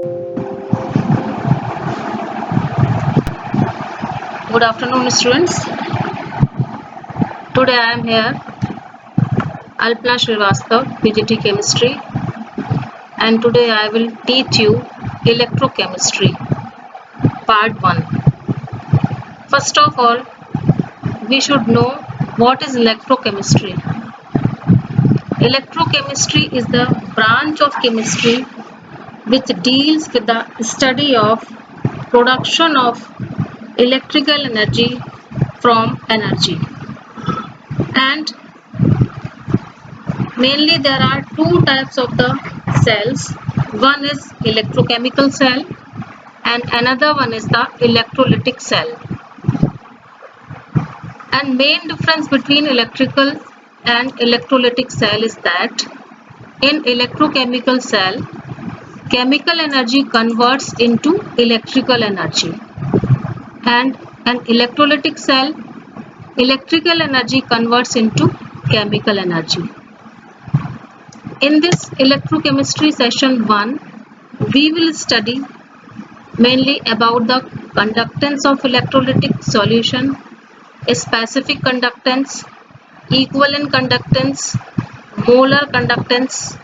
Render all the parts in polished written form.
Good afternoon, students. Today I am here, Alpna Srivastav, PGT Chemistry, and today I will teach you Electrochemistry, Part 1. First of all, we should know what is electrochemistry. Electrochemistry is the branch of chemistry which deals with the study of production of electrical energy from energy. And mainly there are two types of the cells. One is electrochemical cell and another one is the electrolytic cell. And main difference between electrical and electrolytic cell is that in electrochemical cell, chemical energy converts into electrical energy, and an electrolytic cell, electrical energy converts into chemical energy. In this electrochemistry session 1, we will study mainly about the conductance of electrolytic solution, specific conductance, equivalent conductance, molar conductance,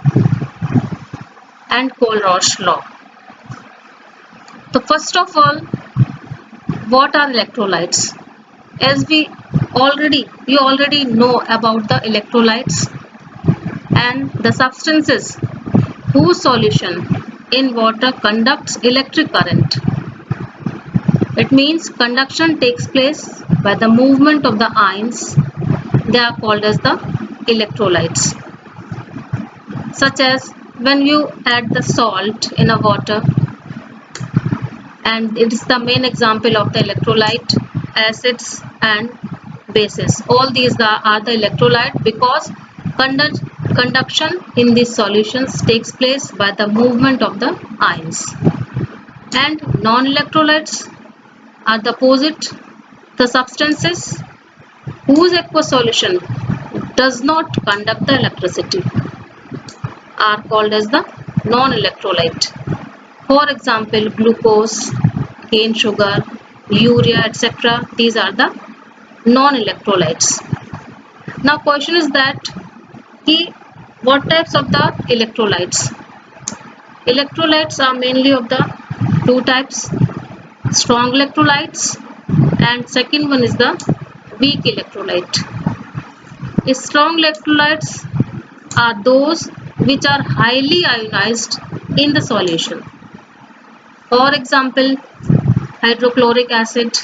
and Kohlrausch law. So first of all, what are electrolytes? As we already know about the electrolytes and the substances whose solution in water conducts electric current. It means conduction takes place by the movement of the ions. They are called as the electrolytes. Such as when you add the salt in a water, and it is the main example of the electrolyte, acids and bases. All these are the electrolyte because conduction in these solutions takes place by the movement of the ions. And non-electrolytes are the opposite. The substances whose aqueous solution does not conduct the electricity are called as the non-electrolyte. For example, glucose, cane sugar, urea, etc. These are the non-electrolytes. Now question is that what types of the electrolytes? Electrolytes are mainly of the two types, strong electrolytes and second one is the weak electrolyte. Strong electrolytes are those which are highly ionized in the solution. For example, hydrochloric acid,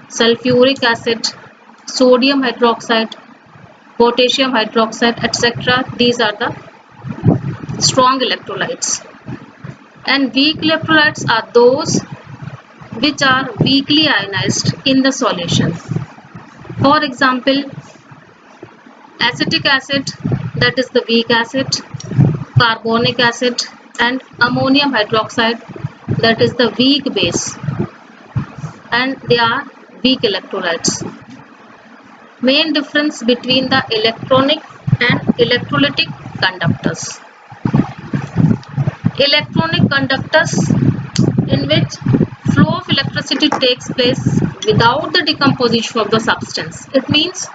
sulfuric acid, sodium hydroxide, potassium hydroxide, etc. These are the strong electrolytes. And weak electrolytes are those which are weakly ionized in the solution. For example, acetic acid, that is the weak acid, carbonic acid and ammonium hydroxide, that is the weak base, and they are weak electrolytes. Main difference between the electronic and electrolytic conductors. Electronic conductors, in which flow of electricity takes place without the decomposition of the substance. It means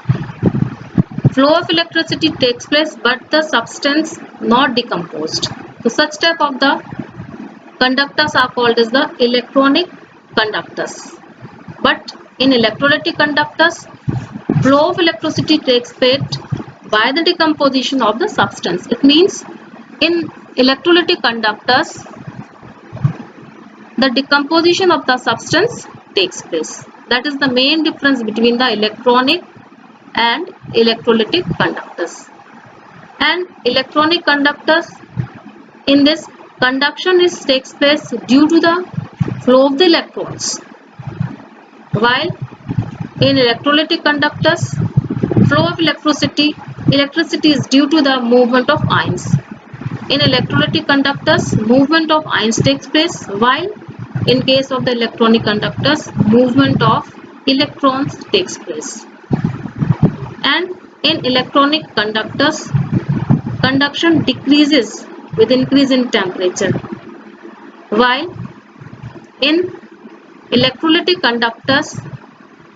flow of electricity takes place but the substance not decomposed. So such type of the conductors are called as the electronic conductors. But in electrolytic conductors, flow of electricity takes place by the decomposition of the substance. It means in electrolytic conductors, the decomposition of the substance takes place. That is the main difference between the electronic and electrolytic conductors. And electronic conductors, in this conduction takes place due to the flow of the electrons, while in electrolytic conductors, flow of electricity is due to the movement of ions. In electrolytic conductors, movement of ions takes place, while in case of the electronic conductors, movement of electrons takes place. And in electronic conductors, conduction decreases with increase in temperature, while in electrolytic conductors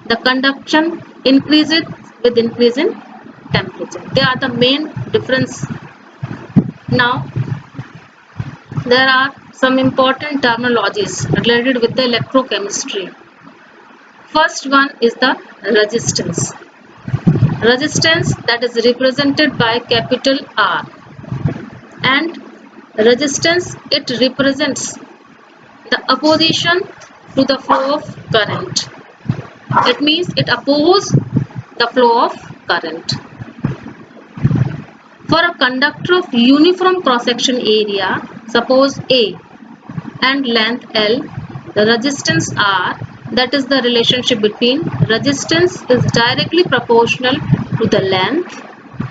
the conduction increases with increase in temperature. They are the main difference. Now there are some important terminologies related with the electrochemistry. First one is the resistance. Resistance, that is represented by capital R, and resistance, it represents the opposition to the flow of current. It means it opposes the flow of current. For a conductor of uniform cross-section area, suppose A, and length L, the resistance R, that is the relationship between resistance is directly proportional to the length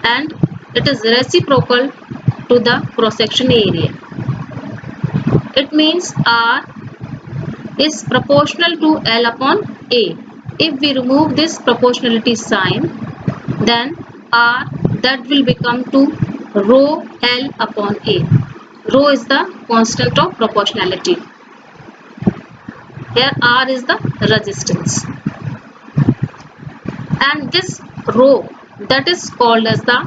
and it is reciprocal to the cross-section area. It means R is proportional to L upon A. If we remove this proportionality sign, then R, that will become to rho L upon A. Rho is the constant of proportionality. Here R is the resistance. And this rho, that is called as the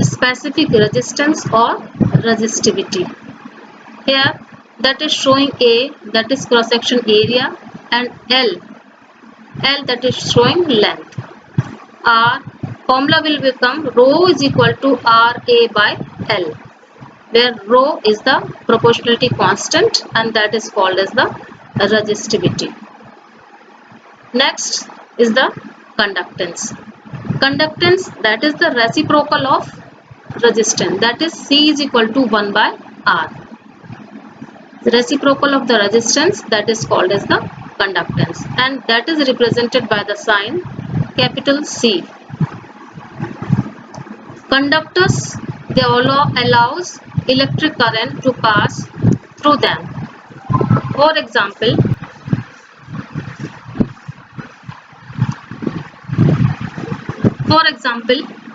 specific resistance or resistivity. Here that is showing A, that is cross section area, and L that is showing length. R formula will become rho is equal to RA by L, where rho is the proportionality constant and that is called as the resistivity. Next is the conductance. Conductance, that is the reciprocal of resistance, that is C is equal to 1 by R. The reciprocal of the resistance, that is called as the conductance, and that is represented by the sign capital C. Conductors, they allows electric current to pass through them. For example,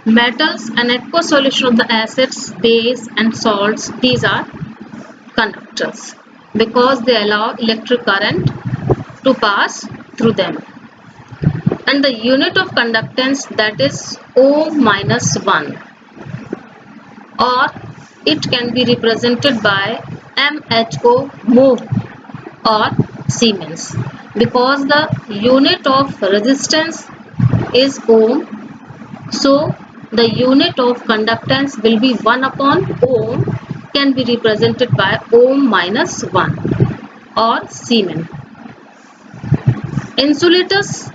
metals and aqueous solution of the acids, base and salts, these are conductors because they allow electric current to pass through them. And the unit of conductance, that is ohm minus 1, or it can be represented by mho mho or Siemens, because the unit of resistance is ohm, so the unit of conductance will be 1 upon ohm, can be represented by ohm minus 1 or Siemens. Insulators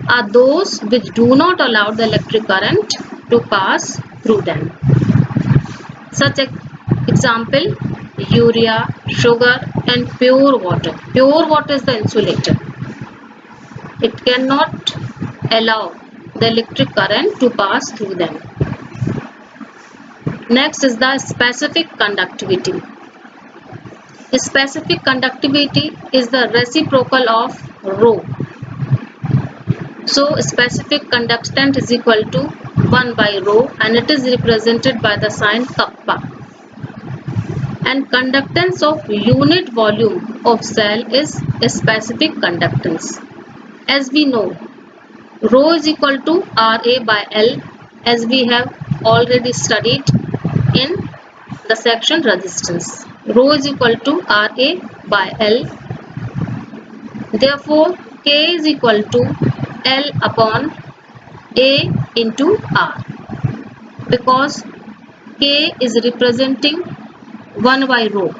are those which do not allow the electric current to pass through them. Such example, urea, sugar and pure water. Pure water is the insulator. It cannot allow the electric current to pass through them. Next is the specific conductivity. Specific conductivity is the reciprocal of rho. So specific conductance is equal to 1 by rho and it is represented by the sign kappa. And conductance of unit volume of cell is specific conductance. As we know, rho is equal to RA by L, as we have already studied in the section resistance. Rho is equal to RA by L. Therefore, K is equal to L upon A into R, because K is representing 1 by rho.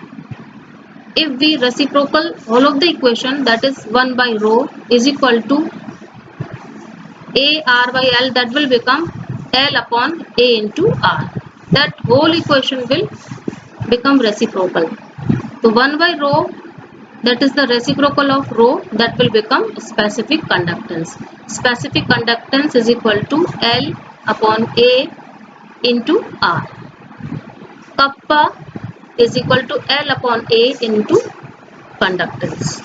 If we reciprocal all of the equation, that is 1 by rho is equal to A R by L, that will become L upon A into R. That whole equation will become reciprocal. So 1 by rho, that is the reciprocal of rho, that will become specific conductance. Specific conductance is equal to L upon A into R. Kappa is equal to L upon A into conductance,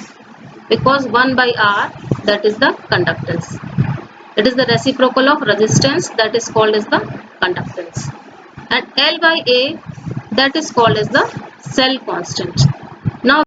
because 1 by R, that is the conductance. It is the reciprocal of resistance, that is called as the conductance. And L by A, that is called as the cell constant.